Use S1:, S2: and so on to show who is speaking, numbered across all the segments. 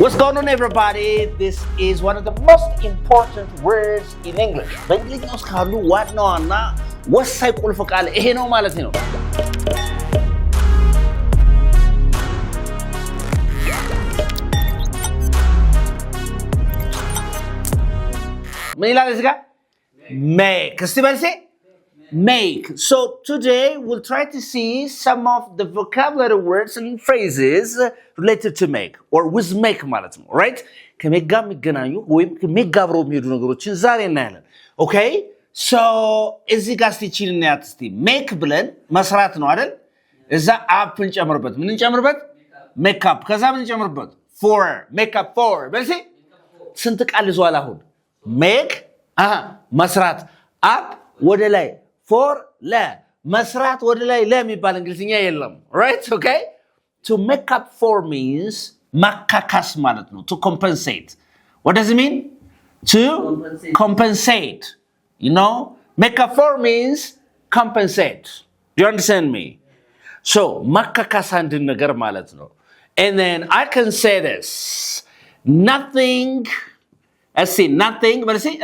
S1: What's going on, everybody? This is one of the most important words in English. በእንግሊዝኛ ውስጥ ካሉ ዋና ዋና ወሳኝ ቁልፍ ቃል ይሄ ነው ማለት ነው። ምን ይላል እዚህ ጋር? make። እስቲ በልሴ make. So today we'll try to see some of the vocabulary words and phrases related to make or with make ማለት ነው, right? ከሜክ ጋር የሚገናኙ ወይም ከሜክ ጋር አብረው የሚሄዱ ነገሮችን ዛሬ እናያለን። Okay? So እዚህ ጋር ስቲችን እናያት እስቲ make ብለን መስራት ነው አይደል? እዛ አፕ እንጨምርበት። ምን እንጨምርበት? make up። ከዛ ምን እንጨምርበት? for make up for። በልሴ ስንት ቃል ይዟል አሁን? make መስራት up ወደ ላይ for ለ መስራት ወደ ላይ ለ የሚባል እንግሊዝኛ የለም, right? Okay? To make up for means ማካካስ ማለት ነው. To compensate. What does it mean? To compensate. You know, make up for means compensate. Do you understand me? So ማካካስ አንድ ነገር ማለት ነው. And then I can say this. Nothing. Let's see. Nothing. But see,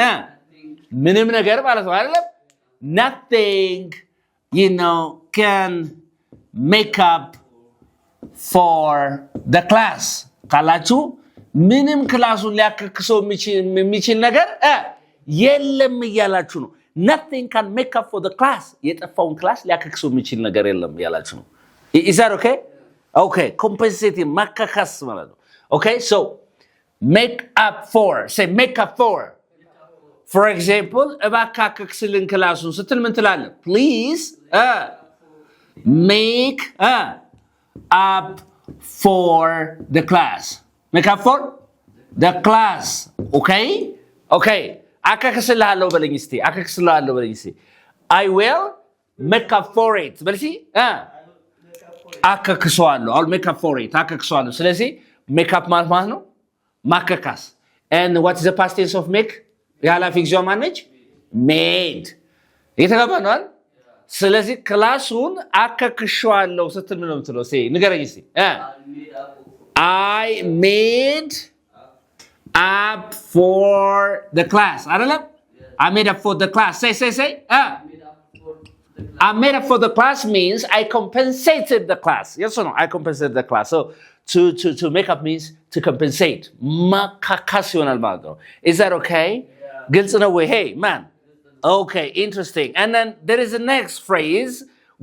S1: ምንም ነገር ማለት ነው አይደለም? Nothing, you know, can make up for the class. ካላችሁ ምንም ክላሱን ሊያከክሰው የሚችል ነገር የለም እያላችሁ ነው. Nothing can make up for the class. የጠፋውን ክላስ ሊያከክሰው የሚችል ነገር የለም እያላችሁ ነው. Is that okay? Okay, compensating ማካካስ ማለት ነው. Okay, so make up for. Say make up for. For example, እባካከክስልን ክላሱን ስትል ምን ትላለህ? Please make up for the class. Make up for the class. Okay? Okay. አካክስልሃለሁ በለኝ እስቲ. አካክስልሃለሁ በለኝ እስቲ. I will make up for it. በልሲ አካክሰዋለሁ. I'll make up for it. አካክሰዋለሁ። ስለዚህ make up ማለት ነው ማካካስ. And what is the past tense of make? የኃላፊ ጊዜዋ ማነች? made። የተገባ ነው አይደል? ስለዚህ ክላሱን አካክሸዋለሁ ስትል ምን ነው የምትለው? ንገረኝ እስቲ። I made up for the class አይደለም? I made up for the class. Say. I made up for the class means I compensated the class. Yes or no? I compensated the class. So to make up means to compensate. ማካካስ ይሆናል ማለት ነው. Is that okay? ግልጽ ነው ወይ? Hey, man. Okay, interesting. And then there is the next phrase,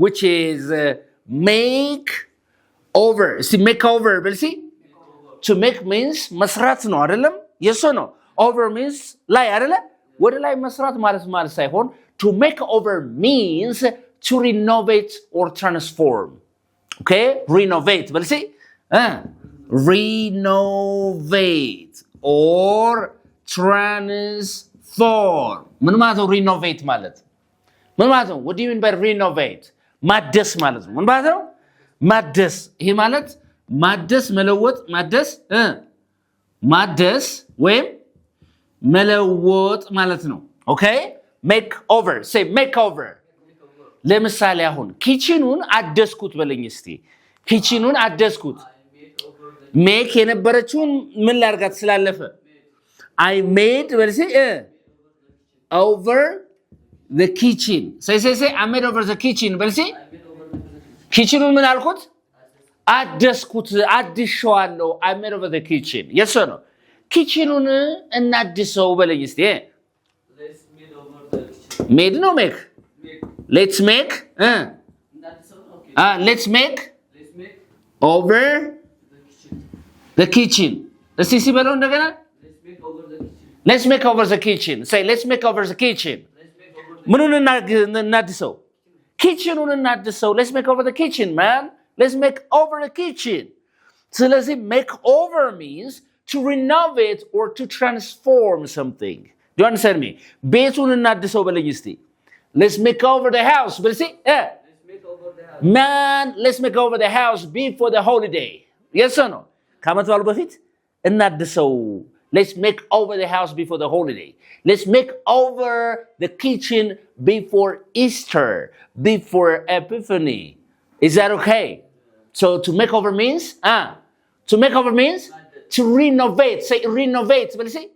S1: which is make over. See, make over. But see, to make means መስራት ነው አይደለም? Yes or no? Over means ላይ አይደለ? ወደ ላይ መስራት ማለት ሳይሆን to make over means to renovate or transform. Okay? Renovate. But see, renovate or transform. ምን ማለት ነው renovate ማለት? ምን ማለት ነው? What do you mean by renovate? ማደስ ማለት ነው. ምን ማለት ነው? ማደስ. ይሄ ማለት ማደስ መለወጥ ማደስ ወይም መለወጥ ማለት ነው. Okay? Make over. Say make over. ለምሳሌ አሁን ኪችኑን አደስኩት በለኝ እስቲ. ኪችኑን አደስኩት. make የነበረችውን ምን ላርጋት ስላለፈ I made over the kitchen. Say. I made over the kitchen. kitchenun ምን አልኩት? አደስኩት አድሼዋለሁ. I made over the kitchen. Yes or no? kitchenun እናድሰው በለኝ እስቲ.
S2: Let's made over the kitchen.
S1: made no make. Let's make let's make over the kitchen. እስቲ ሲበለው እንደገና Let's make over the kitchen. Say, let's make over the kitchen. ምኑን እናድሰው? kitchenun እናድሰው. Let's make over the kitchen, man. Let's make over the kitchen. ስለዚህ make over means to renovate or to transform something. Do you understand me? ቤቱን እናድሰው በለኝ እስቲ. Let's make over the house. Let's make over the house. Man, let's make over the house before the holiday. Yes or no? ከዓመት በዓሉ በፊት እናድሰው. Let's make over the house before the holiday. Let's make over the kitchen before Easter, before Epiphany. Is that okay? So to make over means to renovate. Say renovate. What do you say?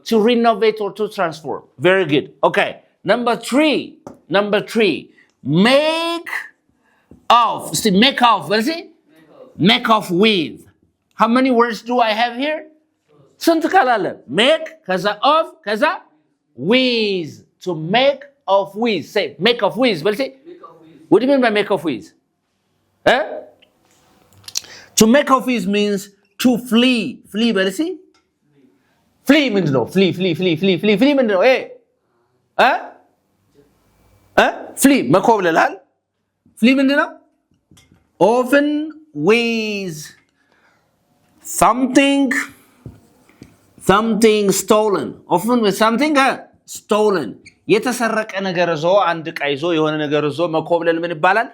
S1: To renovate or to transform. Very good. Okay. Number three. Make off. See, make off. What is it? Make off with. How many words do I have here? ስንት ቃል አለ? make ከዛ off ከዛ with. To make off with. Say make off with. What is it? What do you mean by make off with? To make off with means to flee. Flee. What is it? Flee ምንድን ነው? flee ምንድን ነው? flee መኮብለላል። flee ምንድን ነው? often with something stolen. Often with something stolen. የተሰረቀ ነገር ይዞ አንድ ዕቃ ይዞ የሆነ ነገር ይዞ መኮብለል ምን ይባላል?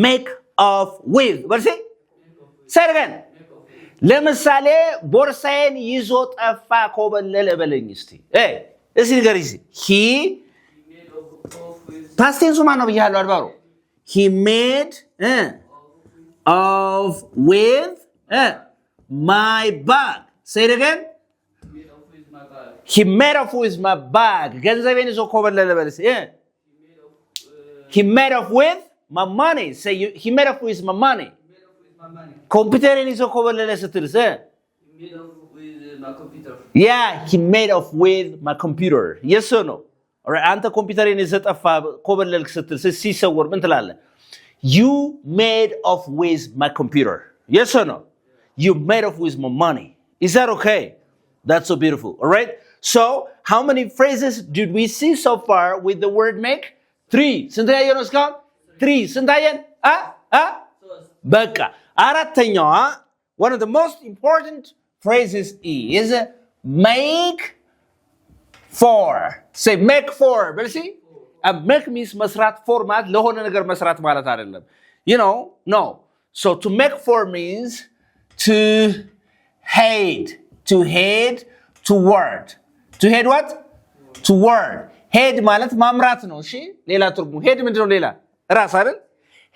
S1: make off with. በርሲ ሰርገን ለምሳሌ ቦርሳዬን ይዞ ጠፋ ኮበለለ በለኝ እስቲ እስቲ ንገሪ እስቲ he past tense ማን ነው ብያለሁ አድባሩ he made off with my bag. say it again. He made off with my bag. ገንዘቤን ይዞ ኮበለለ በለኝ he made off with my money. Say he made off with my money. ኮምፒውተርን ይዞ ኮበለለ ስትልስ
S2: made off with my computer.
S1: Yeah, he made off with my computer. Yes or no? Alright, አንተ ኮምፒውተርን ይዘህ ጠፋ ኮበለልክ ስትል ሲሰወር ምን ትላለህ? You made off with my computer. Yes or no? You made off with my money. Is that okay? That's so beautiful. Alright? So, how many phrases did we see so far with the word make? 3. ስንት ያየነው እስካሁን? 3. ስንት አየን? በቃ አራተኛዋ one of the most important phrases is make for. Say make for. But see? Make means መስራት for ማለት ለሆነ ነገር መስራት ማለት አይደለም. You know? No. So to make for means to head. To head toward. To head what? Toward. Head ማለት ማምራት ነው። እሺ? ሌላ ትርጉም head ምንድን ነው ሌላ? ራስ አይደል?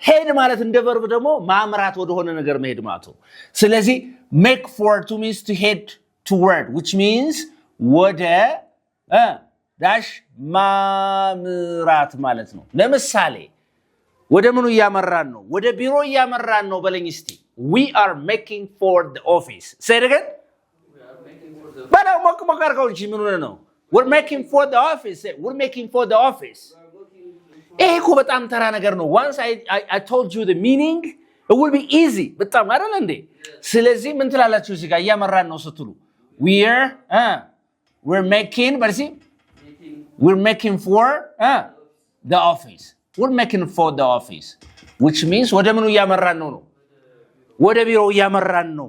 S1: ሄድ ማለት እንደ verb ደግሞ ማምራት ወደ ሆነ ነገር መሄድ ማለት ነው። ስለዚህ make for to means to head toward, which means ወደ ዳሽ ማምራት ማለት ነው። ለምሳሌ ወደ ምኑ እያመራን ነው? ወደ ቢሮ እያመራን ነው በለኝ እስቲ። We are making for the office. Say it again.
S2: We are making for the
S1: በለው ሞቅ አድርገው እንጂ ምን ሆነ ነው? We're making for the office. Say, we're making for the office. ይሄ እኮ በጣም ተራ ነገር ነው። Once I told you the meaning, it will be easy. በጣም አይደል እንዴ? ስለዚህ ምን ትላላችሁ እዚህ ጋር እያመራን ነው ስትሉ we're making we're making for the office. We're making for the office, which means ወደ ምኑ እያመራን ነው ነው? ወደ ቢሮው እያመራን ነው።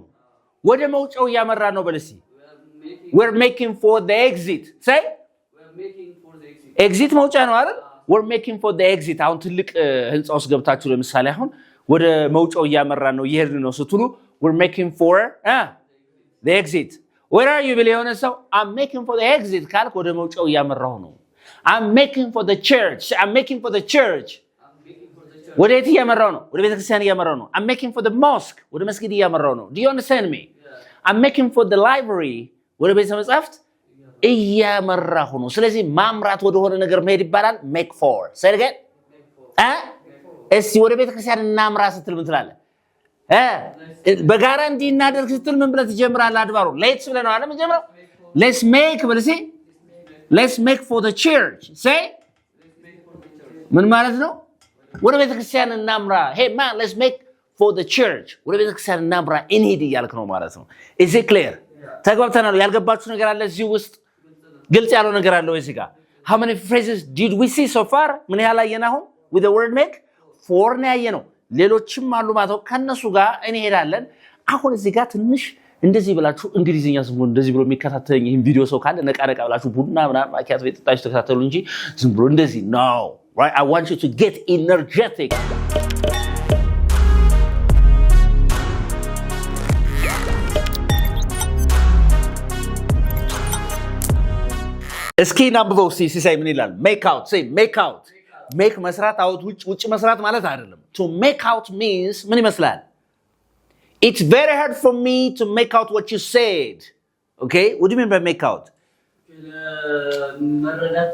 S1: ወደ መውጫው እያመራን ነው በለሲ we're making for the exit. Say
S2: we're making for the exit.
S1: exit መውጫ ነው አይደል? We're making for the exit. አሁን ትልቅ ህንጻ ውስጥ ገብታችሁ ለምሳሌ አሁን ወደ መውጫው እያመራን ነው እየሄድን ነው ስትሉ we're making for the exit. Where are you ብለህ የሆነ ሰው I'm making for the exit ካልክ ወደ መውጫው እያመራሁ ነው። I'm making for the church. I'm making for the church. ወደ የት እያመራሁ ነው? ወደ ቤተክርስቲያን እያመራሁ ነው። I'm making for the mosque. ወደ መስጊድ እያመራሁ ነው. Do you understand me? I'm making for the library. ወደ ቤተ መጻሕፍት እያመራሁ ነው። ስለዚህ ማምራት ወደ ሆነ ነገር መሄድ ይባላል make for. Say it again. እስቲ ወደ ቤተክርስቲያን እናምራ ስትል ምን ትላለህ? በጋራ እንዲህ እናደርግ ስትል ምን ብለህ ትጀምራለህ? አድባሩ let's ብለህ ነው አይደል የምትጀምረው? let's make ብለህ see let's make for the church. Say ምን ማለት ነው? ወደ ቤተክርስቲያን እናምራ. Hey man, let's make for the church. ወደ ቤተክርስቲያን እናምራ እንሂድ እያልክ ነው ማለት ነው. Is it clear? ተግባብተናል? ያልገባችሁ ነገር አለ እዚህ ውስጥ? ግልጽ ያለው ነገር አለ እዚህ ጋር? How many phrases did we see so far? ምን ያህል አየን አሁን? With the word make? 4 ነው ያየነው። ሌሎችም አሉ ማለት ነው። ከነሱ ጋር እንሄዳለን። አሁን እዚህ ጋር ትንሽ እንደዚህ ብላችሁ እንግሊዝኛ ዝም ብሎ እንደዚህ ብሎ የሚከታተለኝ ይሄን ቪዲዮ ሰው ካለ ነቃ ብላችሁ ቡና ምናምን ማኪያት ቤት ጠጣችሁ ተከታተሉ እንጂ ዝም ብሎ እንደዚህ no. Right? I want you to get energetic. እስኪ ናምበው ሲሳይ ምን ይላል? make out. Say make out. make መስራት out ውጭ መስራት ማለት አይደለም. To make out means ምን ይመስላል? It's very hard for me to make out what you said. Okay? What do you mean by make out?
S2: መረዳት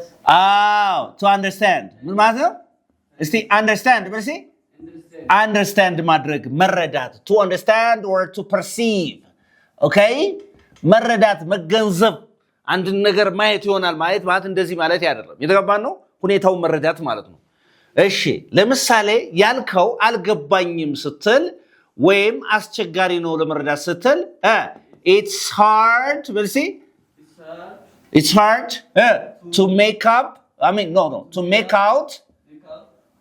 S1: To understand. ምን ማለት ነው? እስቲ understand በልሲ understand ማድረግ መረዳት to understand or to perceive. Okay? መረዳት መገንዘብ አንድ ነገር ማየት ይሆናል ማለት እንደዚህ ማለት አይደለም። የተገባን ነው ሁኔታውን መረዳት ማለት ነው። እሺ ለምሳሌ ያልከው አልገባኝም ስትል ወይም አስቸጋሪ ነው ለመረዳት ስትል it's hard በልሲ it's hard to make up to make out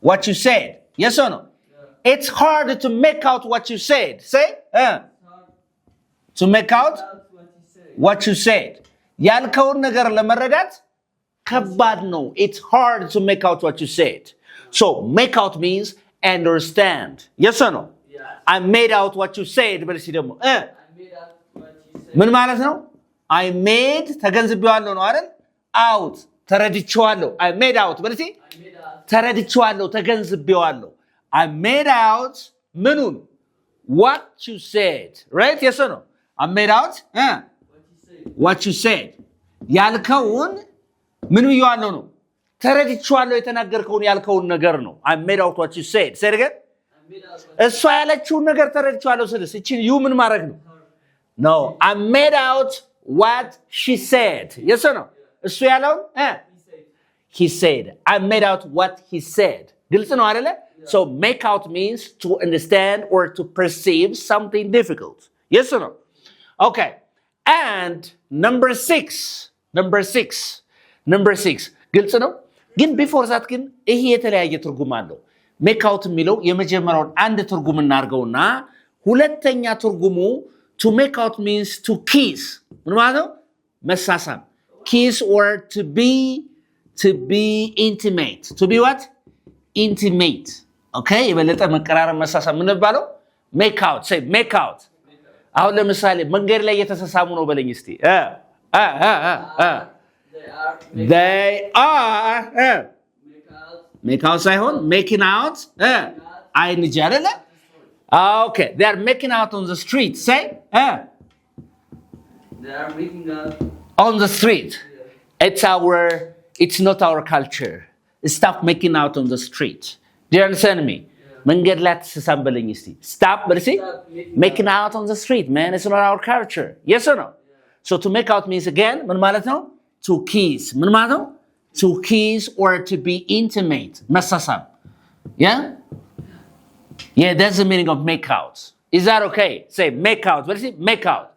S1: what you said. Yes or no? Yeah. It's hard to make out what you said. Say to make out what you said. ያልከውን ነገር ለመረዳት ከባድ ነው. It's hard to make out what you said. So make out means understand. Yes or no? Yeah. I made out what you said. በልሲ ደግሞ
S2: I made out what you said.
S1: ምን ማለት ነው? I made ተገንዝቤዋለሁ ነው አይደል? out ተረድቼዋለሁ. I made out በልሲ ተረድቼዋለሁ ተገንዝቤዋለሁ. I made out ምኑን? What you said. Right? Yes or no? I made out what you said. ያልከውን ምን ብዬዋለሁ ነው? ተረድቼዋለሁ የተናገርከውን ያልከውን ነገር ነው. I made out what you said. Say it again. እሷ ያለችውን ነገር ተረድቼዋለሁ ስልስ እቺን you ምን ማድረግ ነው? No. I made out what she said. Yes or no? እሱ ያለውን he said. I made out what he said. ግልጽ ነው አይደለ? So make out means to understand or to perceive something difficult. Yes or no? Okay. And number 6. ግልጽ ነው? ግን before that ግን ይሄ የተለያየ ትርጉም አለው. make out የሚለው የመጀመሪያውን አንድ ትርጉም እናርገውና ሁለተኛ ትርጉሙ to make out means to kiss. ምን ማለት ነው? መሳሳም. Kiss or to be intimate. To be what? Intimate. Okay? የበለጠ መቀራረብ መሳሳም ምን ባለው? make out. Say make out. አሁን ለምሳሌ መንገድ ላይ እየተሳሳሙ ነው በለኝ እስቲ. They are make out ሳይሆን making out አይንጂ አይደለ? Okay, they are making out on the street. Say
S2: They are making out
S1: on the street. It's not our culture. Stop making out on the street. Do you understand me? መንገድ ላይ ተሳሳም በለኝ እስቲ. Stop በልሲ making out on the street, man. It's not our culture. Yes or no? So to make out means again ምን ማለት ነው? To kiss. ምን ማለት ነው? To kiss or to be intimate. መሳሳም. Yeah? Yeah, that's the meaning of make out. Is that okay? Say make out. What is it? Make out.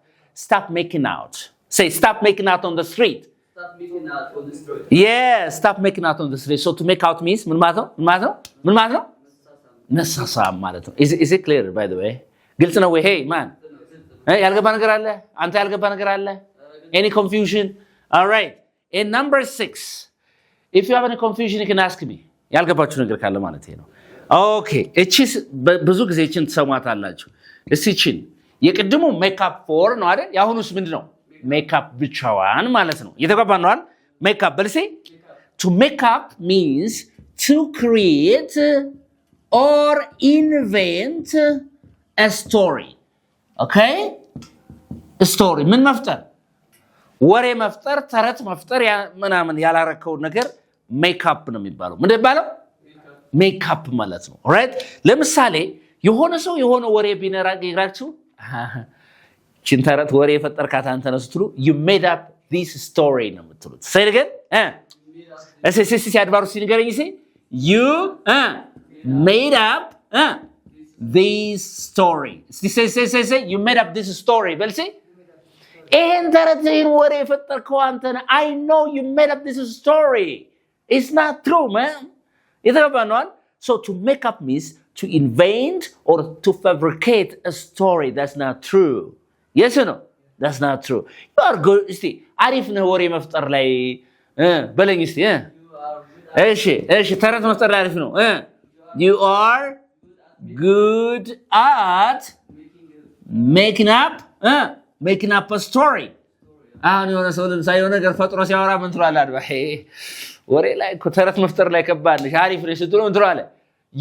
S1: Stop making out. Say stop making out on the street.
S2: stop making out on the street.
S1: Yeah, stop making out on the street. So to make out means ምን ማለት ነው? መሳሳም ማለት ነው. Is it clear by the way? ግልጽ ነው ወይ? Hey man. ያልገባ ነገር አለ? አንተ ያልገባ ነገር አለ? Any confusion? All right. In number 6. If you have any confusion you can ask me. ያልገባችሁ ነገር ካለ ማለት ነው. Okay. እቺ ብዙ ጊዜ እቺን ትሰማታላችሁ. እስቲ እቺን የቅድሙ ሜካፕ ፎር ነው አይደል? ያሁኑስ ምንድነው? ሜካፕ ብቻዋን ማለት ነው። እየተገባን ነው አይደል? ሜካፕ በልሴ to make up means to create or invent a story. Okay? A story. ምን መፍጠር? ወሬ መፍጠር፣ ተረት መፍጠር ምናምን ያላረከው ነገር ሜካፕ ነው የሚባለው። ምን ይባላል? ሜካፕ ማለት ነው። ኦልራይት? ለምሳሌ የሆነ ሰው የሆነ ወሬ ቢነግራችሁ ቺን ተረት ወሬ የፈጠርካት አንተ ነህ ስትሉ you made up this story ነው የምትሉት። say it again? እሺ አድባሩ ሲነገረኝ እሺ you made up this story. say you made up this story. በል see ይሄን ተረትን ወሬ የፈጠርከው አንተ ነህ. I know you made up this story. It's not true, man. የተገባነዋል? So to make up means to invent or to fabricate a story that's not true. Yes or no? That's not true. You are good. እስቲ አሪፍ ነህ ወሬ መፍጠር ላይ በለኝ እስቲ እሺ ተረት መፍጠር ላይ አሪፍ ነው. You are good at making up a story. አሁን የሆነ ሰው ለምሳሌ የሆነ ነገር ፈጥሮ ሲያወራ ምን ትላለህ? አድባ ወሬ ላይ ተረት መፍጠር ላይ ከባድ ነሽ አሪፍ ነሽ ስትሉ ምን ትላለህ?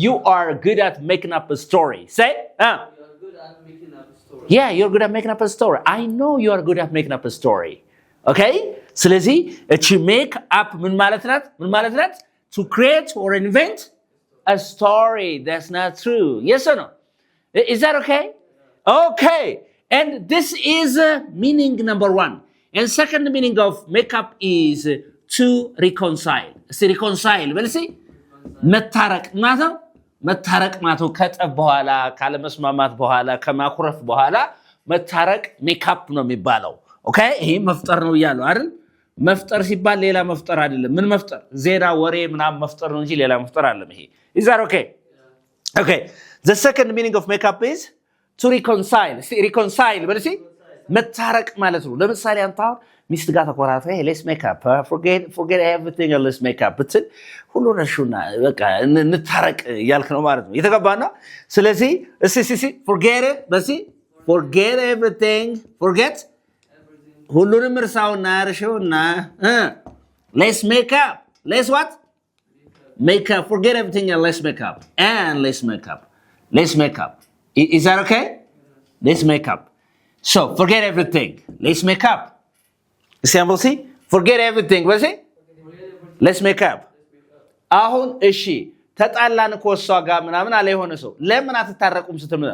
S1: You are good at making up a story. Say?
S2: You are good at making up a story.
S1: Yeah, you're good at making up a story. I know you are good at making up a story. Okay? ስለዚህ እቺ make up ምን ማለት ናት? To create or invent a story that's not true. Yes or no? Is that okay? Okay. And this is meaning number 1. And second meaning of make up is to reconcile. See, reconcile. Well, see? መታረቅ ማለት ከጠብ በኋላ ካለመስማማት በኋላ ከማኩረፍ በኋላ መታረቅ ሜካፕ ነው የሚባለው። ኦኬ ይሄ መፍጠር ነው ይያለው አይደል? መፍጠር ሲባል ሌላ መፍጠር አይደለም። ምን መፍጠር? ዜና ወሬ ምናምን መፍጠር ነው እንጂ ሌላ መፍጠር አይደለም ይሄ። Is that okay? Okay. The second meaning of make up is to reconcile. See, reconcile በል እስኪ መታረቅ ማለት ነው። ለምሳሌ አንተ አሁን ሚስት ጋር ተቆራረፈ let's make up forget everything and let's make up ብትል ሁሉ ነሽና በቃ እንታረቅ ያልክ ነው ማለት ነው። የተገባና ስለዚህ እሺ forget it በሲ forget everything forget ሁሉንም እርሳውና እርሺውና let's make up let's what make up forget everything and let's make up let's make up is that okay? Let's make up. So forget everything let's make up. Example see forget everything what say let's make up. አሁን እሺ ተጣላን እኮ እሷ ጋር ምናምን አለ የሆነ ሰው ለምን አትታረቁም ስትል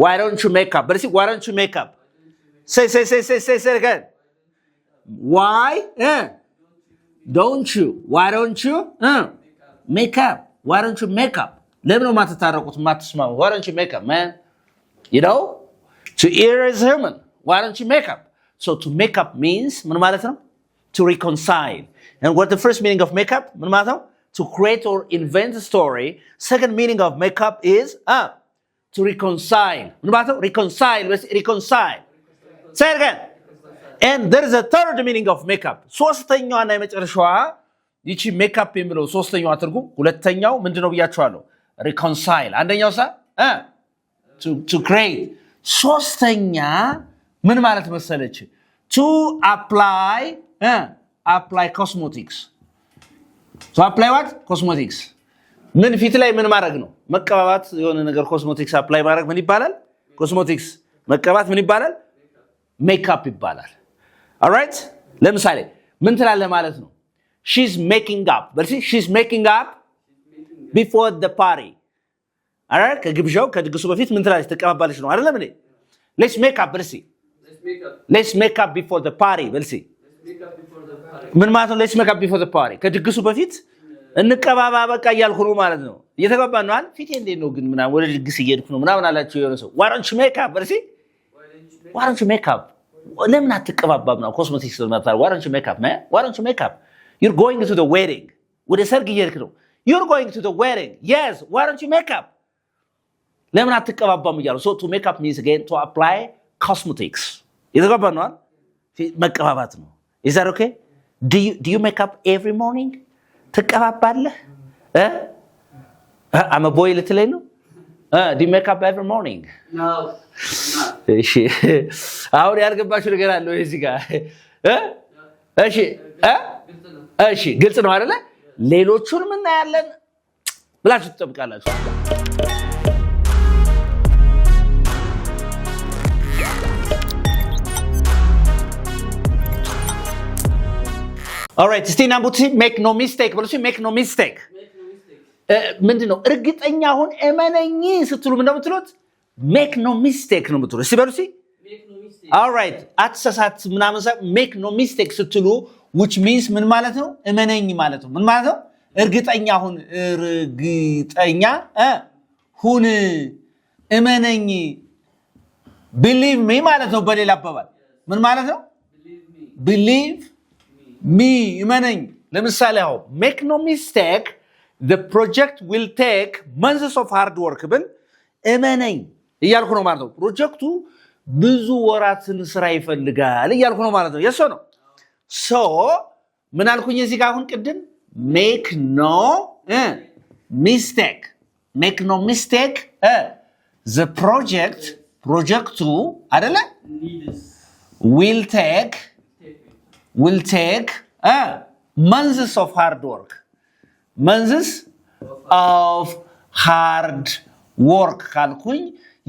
S1: why don't you make up but see why don't you make up say again why don't you why don't you make up why don't you make up ለምን ማትታረቁት ማትስማሙ why don't you make up man you know to err is human why don't you make up so to make up means ምን ማለት ነው to reconcile and what the first meaning of make up ምን ማለት ነው to create or invent a story second meaning of make up is to reconcile ምን ማለት ነው reconcile say it again and there is a third meaning of make up ሶስተኛውና የመጨረሻዋ ይቺ make up የሚለው ሶስተኛው ትርጉም ሁለተኛው ምንድነው ብያችኋለሁ reconcile አንደኛው to create ሶስተኛ ምን ማለት መሰለች to apply cosmetics to apply what cosmetics ምን ፊት ላይ ምን ማድረግ ነው መቀባባት የሆነ ነገር cosmetics apply ማድረግ ምን ይባላል cosmetics መቀባት ምን ይባላል makeup ይባላል all right ለምሳሌ ምን ትላለህ ማለት ነው she's making up but see she's making up before the party all right ከግብዣው ከድግሱ በፊት ምን ትላለች ተቀባባለች ነው አይደለም እንዴ let's make up let's see let's make up before the party let's see ምን ማለት ነው let's make up before the party ከድግሱ በፊት እንቀባባ በቃ እያልኩ ነው ማለት ነው እየተቀባባን ነው አይደል ፊቴ እንዴት ነው ግን ምናምን ወደ ድግስ እየሄድኩ ነው ምናምን አላችሁ የሆነ ሰው why don't you make up let's see why don't you make up ለምን አትቀባባም ነው ኮስሞቲክስ ነው ማለት why don't you make up man why don't you make up you're going to the wedding ወደ ሰርግ እየሄድክ ነው you're going to the wedding yes why don't you make up ለምን አትቀባባም እያሉ so to make up means again to apply cosmetics የተቀባባን ነው መቀባባት ነው is that okay do you make up every morning ትቀባባለህ I'm a boy ልትለኝ ነው do you make up every morning
S2: No.
S1: እሺ አሁን ያልገባችሁ ነገር አለ እዚህ ጋር እሺ ግልጽ ነው አይደለ ሌሎቹን ምን እናያለን ብላችሁ ትጠብቃላችሁ all right እስቲ ናምቡት make no mistake ብለሽ make no mistake ምንድነው እርግጠኛ ሁን እመነኝ ስትሉ ምን እንደምትሉት make no mistake ነው የምትሉት እስቲ በሉሲ
S2: Make no mistake.
S1: all right አትሳሳት ምናምን make no mistake ስትሉ which means ምን ማለት ነው እመነኝ ማለት ነው ምን ማለት ነው እርግጠኛ ሁን እርግጠኛ ሁን እመነኝ believe me ማለት ነው በሌላ አባባል ምን ማለት ነው believe me እመነኝ ለምሳሌ አሁን make no mistake the project will take months of hard work ብል እመነኝ እያልኩ ነው ማለት ነው ፕሮጀክቱ ብዙ ወራትን ስራ ይፈልጋል እያልኩ ነው ማለት ነው የሶ ነው so ምን አልኩኝ እዚህ ጋር አሁን ቅድም make no mistake the projectu አይደለ will take months of hard work ካልኩኝ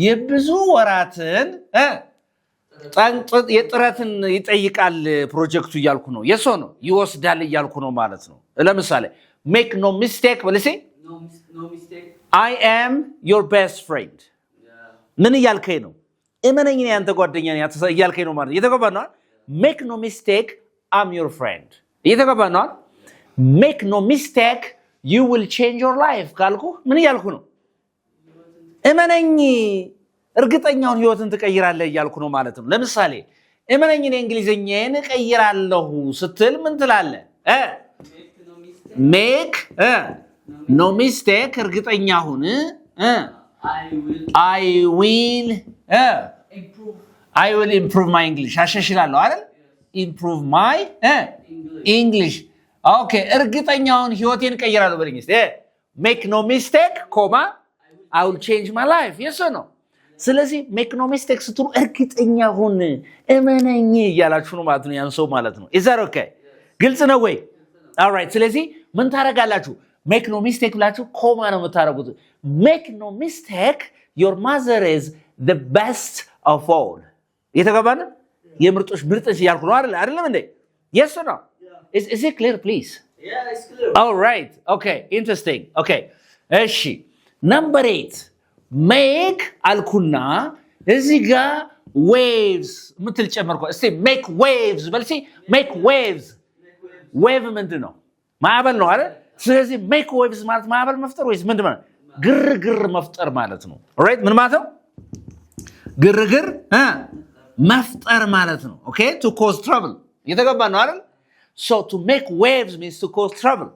S1: የብዙ ወራትን የጥረትን ይጠይቃል ፕሮጀክቱ እያልኩ ነው። የሶ ነው ይወስዳል እያልኩ ነው ማለት ነው። ለምሳሌ make no mistake በልሴ
S2: No mistake.
S1: I am your best friend ምን እያልከኝ ነው? እመነኝ ነኝ አንተ ጓደኛ ነኝ እያልከኝ ነው ማለት እየተገባን ነው። make no mistake I'm your friend እየተገባን ነው። make no mistake you will change your life ካልኩ ምን እያልኩ ነው? እመነኝ እርግጠኛውን ህይወትን ትቀይራለህ እያልኩ ነው ማለት ነው። ለምሳሌ እመነኝ እኔ እንግሊዘኛዬን እቀይራለሁ ስትል ምን ትላለህ? make no mistake እርግጠኛ ሁን I will improve my English አሻሽላለሁ አይደል? improve my English okay እርግጠኛውን ህይወቴን እቀይራለሁ በለኝ እስቲ make no mistake comma I will change my life yes or no ስለዚህ make no mistake ስትሉ እርግጠኛ ሁን እመነኝ እያላችሁ ነው ማለት ነው ያን ሰው ማለት ነው is that okay ግልጽ ነው ወይ all right ስለዚህ ምን ታረጋላችሁ make no mistake ብላችሁ ኮማ ነው የምታረጉት make no mistake your mother is the best of all የተገባነ የምርጦች ምርጥሽ ያልኩ ነው አይደለም እንዴ yes or no is it clear please
S2: Yeah, it's clear.
S1: all right okay interesting okay እሺ number 8 make አልኩና እዚህ ጋር waves ምትል ጨመርኩ እስቲ make waves በልሲ make waves wave ምንድነው ማዕበል ነው አይደል ስለዚህ make waves ማለት ማዕበል መፍጠር ወይስ ምንድነው ግርግር መፍጠር ማለት ነው alright ምን ማለት ነው ግርግር መፍጠር ማለት ነው okay to cause trouble የተገባ ነው አይደል so to make waves means to cause trouble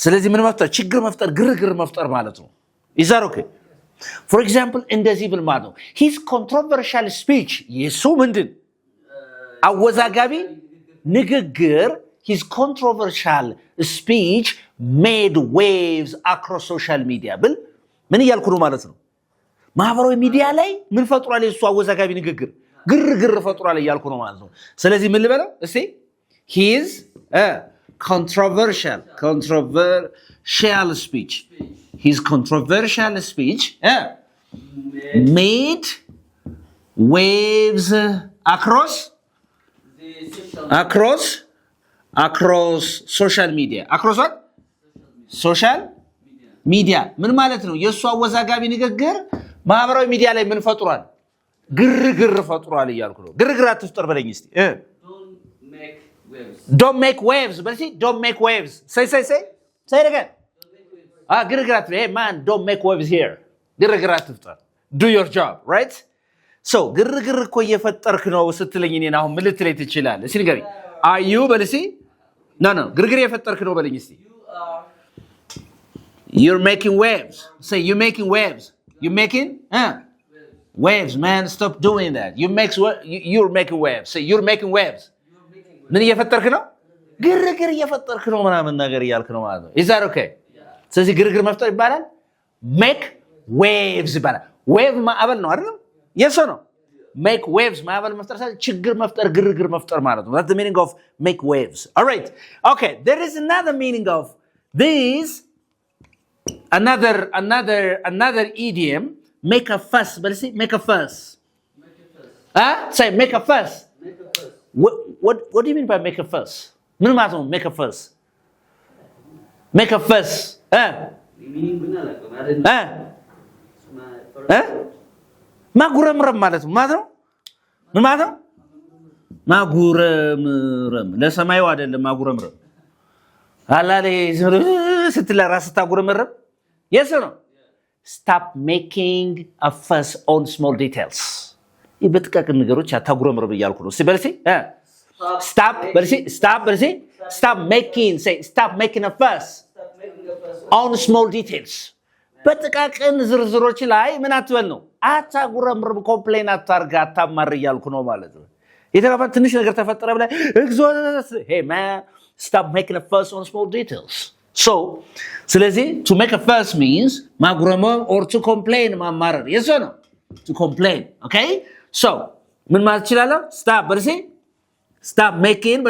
S1: ስለዚህ ምን መፍጠር ችግር መፍጠር ግርግር መፍጠር ማለት ነው is that okay for example እንደዚህ ብል ማለት ነው his controversial speech የሱ ምንድን አወዛጋቢ ንግግር his controversial speech made waves across social media ብል ምን እያልኩ ነው ማለት ነው ማህበራዊ ሚዲያ ላይ ምን ፈጥሯል የሱ አወዛጋቢ ንግግር ግርግር ፈጥሯል እያልኩ ነው ማለት ነው ስለዚህ ምን ልበለው እስቲ his controversial speech his controversial speech made waves across social media across what social media ምን ማለት ነው የሱ አወዛጋቢ ንግግር ማህበራዊ ሚዲያ ላይ ምን ፈጥሯል ግርግር ፈጥሯል እያልኩ ነው ግርግር አትፍጠር በለኝ እስቲ don't make waves but see don't make waves say it again ግርግር አትፍጠር hey man don't make waves here ግርግር አትፍጠር do your job right so ግርግር እኮ እየፈጠርክ ነው ስትለኝ እኔን አሁን ምን ልትለኝ ትችላለህ እስቲ ንገሪ are you በልሲ no ግርግር እየፈጠርክ ነው በለኝ እስቲ you're making waves say you're making waves you're making waves man stop doing that you're making waves say you're making waves ምን እየፈጠርክ ነው ግርግር እየፈጠርክ ነው ምናምን ነገር እያልክ ነው ማለት ነው is that okay ስለዚህ ግርግር መፍጠር ይባላል make waves ይባላል wave ማዕበል ነው አይደል yes or no make waves ማዕበል መፍጠር ችግር መፍጠር ግርግር መፍጠር ማለት ነው that's the meaning of make waves all right okay there is another meaning of this another idiom make a fuss but see make a fuss say make a fuss what do you mean by make a fuss ምን ማለት ነው make a fuss
S2: meaning
S1: ማጉረምረም ማለት ነው ምን ማለት ነው ማጉረምረም ለሰማዩ አይደለም ማጉረምረም አላለ ስትል ራስ ታጉረምረም yes or no stop making a fuss on small details ይበጥቃቅ ነገሮች አታጉረምረም እያልኩ ነው ሲበልሲ stop making a fuss on small details በጥቃቅን ዝርዝሮች ላይ ምን አትበል ነው አታጉረምረም ኮምፕሌን አታርጋ አታማር እያልኩ ነው ማለት ነው የተባለ ትንሽ ነገር ተፈጠረ ብለ hey man stop making a fuss on small details so ስለዚህ to make a fuss means ማጉረምረም or to complain ማማረር yes or no to complain okay so ምን ማለት ይችላል stop making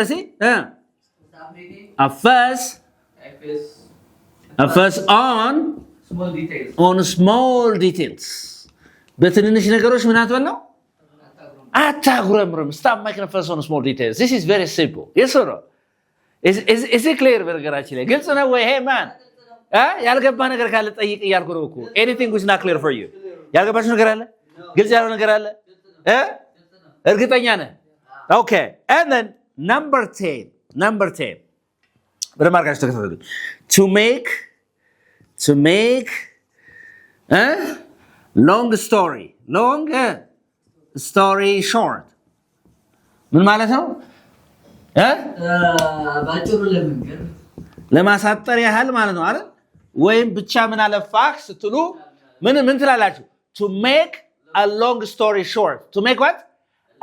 S1: a fuss on small details በትንንሽ ነገሮች ምን አትበል ነው አታጉረምርም stop making a fuss on small details this is very simple yes or no is it clear በነገራችን ላይ ግልጽ ነው ወይ hey man ያልገባ ነገር ካለ ጠይቅ እያልኩ ነው እኮ anything is not clear for you ያልገባችሁ ነገር አለ ግልጽ ያለው ነገር አለ እርግጠኛ ነህ okay and then number 10 በደማርጋችሁ ተከታተሉ to make long story short ምን ማለት ነው
S2: ባጭሩ ለመንገር
S1: ለማሳጠር ያህል ማለት ነው አይደል ወይም ብቻ ምን አለፋህ ስትሉ ምን ትላላችሁ to make a long story short to make what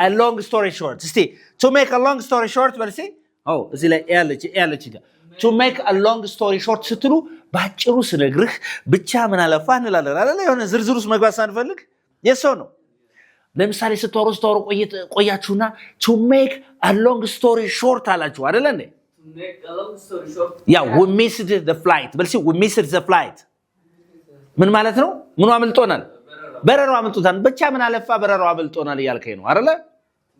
S1: a long story short እስቲ to make a long story short በልሲ እዚህ ላይ ያለች to make a long story short ስትሉ ባጭሩ ስነግርህ ብቻ ምን አለፋህ እንላለን አይደል የሆነ ዝርዝር ውስጥ መግባት ሳንፈልግ የሰው ነው ለምሳሌ ስትወሩ ቆያችሁና to make a long story short አላችሁ አይደል እንዴ
S2: to make a long story short
S1: yeah we missed the flight በልሲ we missed the flight ምን ማለት ነው ምኑ አመልጦናል በረራው አመልጦታል ብቻ ምን አለፋ በረራው አመልጦናል እያልከኝ ነው አይደል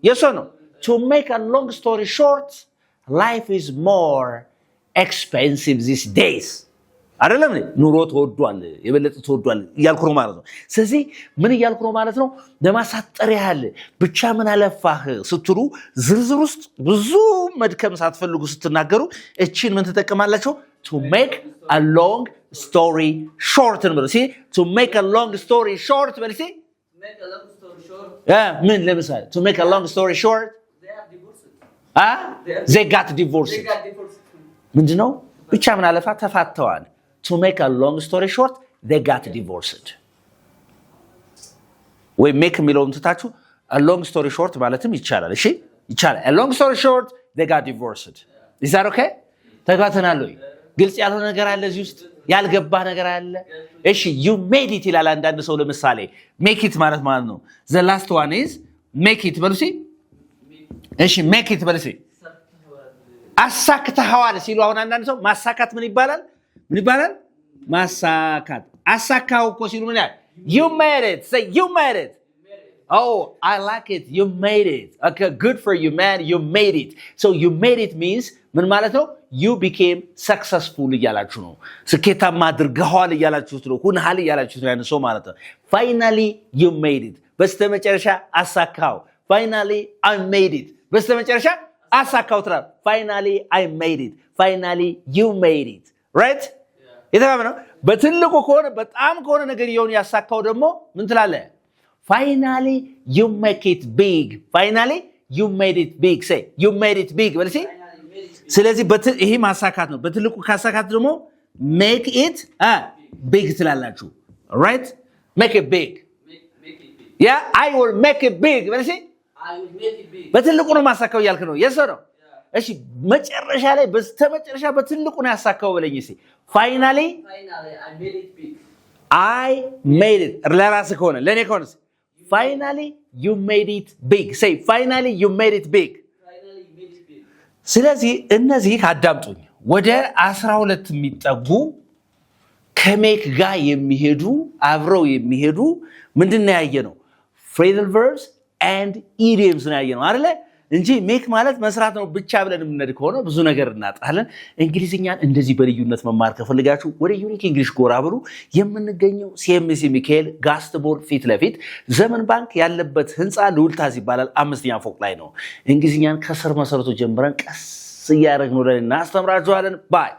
S1: የሰው ነው to make a long story short life is more expensive these days አይደለም ኑሮ ተወዷል የበለጠ ተወዷል እያልኩ ነው ማለት ነው ስለዚህ ምን እያልኩ ነው ማለት ነው ለማሳጠር ያህል ብቻ ምን አለፋህ ስትሉ ዝርዝር ውስጥ ብዙ መድከም ሳትፈልጉ ስትናገሩ እቺን ምን ተጠቀማላችሁ to make a long story short እንበል to make a long story short በል
S2: make a long story short
S1: ምን ለምሳሌ to make a long story short they got divorced ምንድነው ብቻ ምን አለፋ ተፋተዋል to make a long story short they got divorced ወይ make የሚለውን ትታችሁ a long story short ማለትም ይቻላል እሺ ይቻላል a long story short they got divorced is that okay ተጋተናል ወይ ግልጽ ያልሆነ ነገር አለ እዚህ ውስጥ ያልገባ ነገር አለ እሺ you made it ይላል አንዳንድ ሰው ለምሳሌ make it ማለት ነው the last one is make it በሉሲ እሺ make it በሉሲ አሳክተዋል ሲሉ አሁን አንዳንድ ሰው ማሳካት ምን ይባላል ማሳካት አሳካው እኮ ሲሉ ምን ያህል you made it say you made it oh I like it you made it okay good for you man you made it so you made it means ምን ማለት ነው you became successful እያላችሁ ነው ስኬታማ አድርገዋል እያላችሁት ነው ሁንሃል እያላችሁት ነው ያንሰው ማለት ነው finally you made it በስተመጨረሻ አሳካው finally I made it በስተመጨረሻ አሳካው ትራ finally I made it finally you made it right የተባለው በትልቁ ከሆነ በጣም ከሆነ ነገር ይሁን ያሳካው ደግሞ ምን ትላለህ finally you make it big finally you made it big say you made it big በልሲ ስለዚህ ይሄ ማሳካት ነው በትልቁ ካሳካት ደግሞ make it big ትላላችሁ right make it big yeah I will make it big በልሲ
S2: I will make it big
S1: በትልቁ ነው ማሳካው ያልክ ነው yes or no እሺ መጨረሻ ላይ በስተመጨረሻ በትልቁ ነው ያሳካው በለኝ እሺ finally
S2: I made it big
S1: I made it ለራስ ከሆነ ለኔ ከሆነ finally you made it big say finally you made it big ስለዚህ እነዚህ አዳምጡኝ ወደ 12 የሚጠጉ ከሜክ ጋር የሚሄዱ አብረው የሚሄዱ ምንድነው ያየነው phrasal verbs and idioms ነው ያየነው አይደለ እንጂ ሜክ ማለት መስራት ነው ብቻ ብለን የምንነድ ከሆነ ብዙ ነገር እናጣለን እንግሊዝኛን እንደዚህ በልዩነት መማር ከፈልጋችሁ ወደ ዩኒክ እንግሊሽ ጎራ ብሉ የምንገኘው ሲኤምሲ ሚካኤል ጋስትቦርድ ፊት ለፊት ዘመን ባንክ ያለበት ህንጻ ልውልታዝ ይባላል 5ኛ ፎቅ ላይ ነው እንግሊዝኛን ከስር መሰረቱ ጀምረን ቀስ እያደረግን ወደ እናስተምራችኋለን ባይ